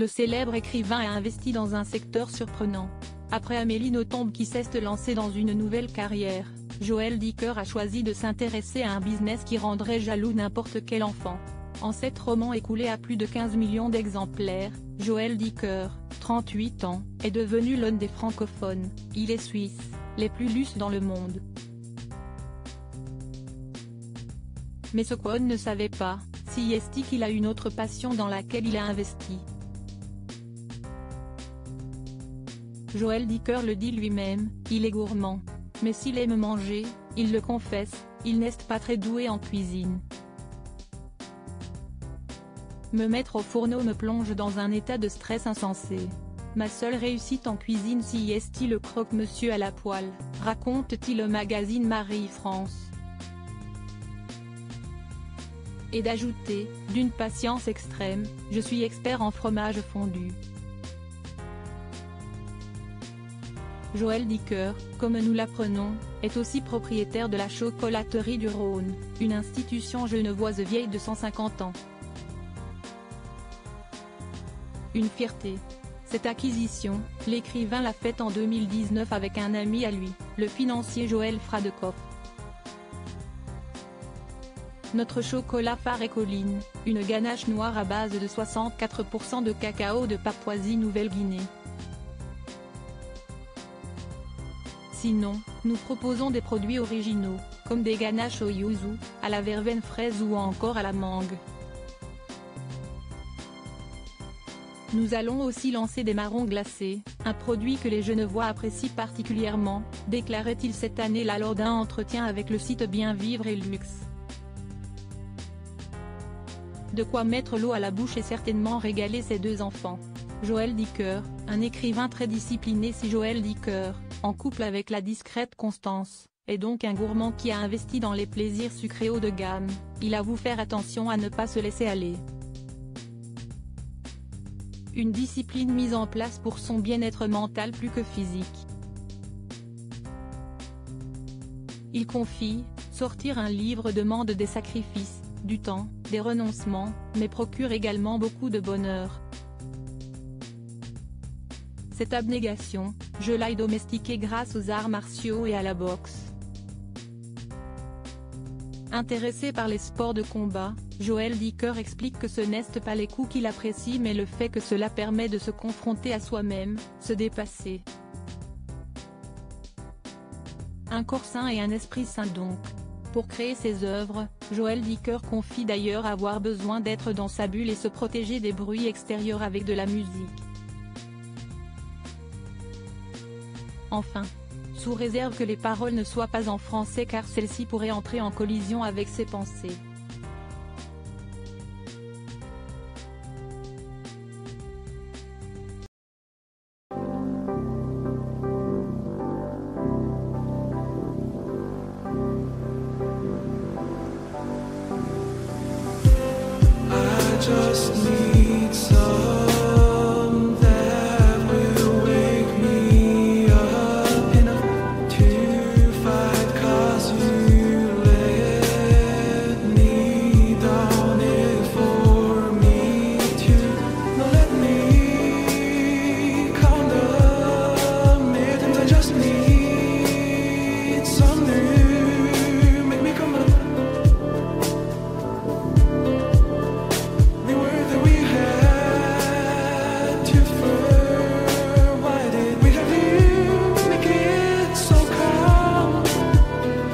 le célèbre écrivain a investi dans un secteur surprenant. Après Amélie Nothomb qui s'est lancée dans une nouvelle carrière, Joël Dicker a choisi de s'intéresser à un business qui rendrait jaloux n'importe quel enfant. En 7 romans écoulés à plus de 15 millions d'exemplaires, Joël Dicker, 38 ans, est devenu l'un des francophones, il est suisse, les plus lus dans le monde. Mais ce qu'on ne savait pas, c'est qu'il a une autre passion dans laquelle il a investi. Joël Dicker le dit lui-même, il est gourmand. Mais s'il aime manger, il le confesse, il n'est pas très doué en cuisine. Me mettre au fourneau me plonge dans un état de stress insensé. Ma seule réussite en cuisine c'est le croque-monsieur à la poêle, raconte-t-il au magazine Marie-France. Et d'ajouter, d'une patience extrême, je suis expert en fromage fondu. Joël Dicker, comme nous l'apprenons, est aussi propriétaire de la chocolaterie du Rhône, une institution genevoise vieille de 150 ans. Une fierté. Cette acquisition, l'écrivain l'a faite en 2019 avec un ami à lui, le financier Joël Fradekoff. Notre chocolat phare est Colline, une ganache noire à base de 64% de cacao de Papouasie-Nouvelle-Guinée. Sinon, nous proposons des produits originaux, comme des ganaches au yuzu, à la verveine fraise ou encore à la mangue. Nous allons aussi lancer des marrons glacés, un produit que les Genevois apprécient particulièrement, déclarait-il cette année lors d'un entretien avec le site Bien Vivre et Luxe. De quoi mettre l'eau à la bouche et certainement régaler ses 2 enfants. Joël Dicker, un écrivain très discipliné. Si Joël Dicker, en couple avec la discrète Constance, est donc un gourmand qui a investi dans les plaisirs sucrés haut de gamme, il avoue faire attention à ne pas se laisser aller. Une discipline mise en place pour son bien-être mental plus que physique. Il confie, sortir un livre demande des sacrifices, du temps, des renoncements, mais procure également beaucoup de bonheur. Cette abnégation, je l'ai domestiquée grâce aux arts martiaux et à la boxe. Intéressé par les sports de combat, Joël Dicker explique que ce n'est pas les coups qu'il apprécie mais le fait que cela permet de se confronter à soi-même, se dépasser. Un corps sain et un esprit sain donc. Pour créer ses œuvres, Joël Dicker confie d'ailleurs avoir besoin d'être dans sa bulle et se protéger des bruits extérieurs avec de la musique. Enfin, sous réserve que les paroles ne soient pas en français car celles-ci pourraient entrer en collision avec ses pensées.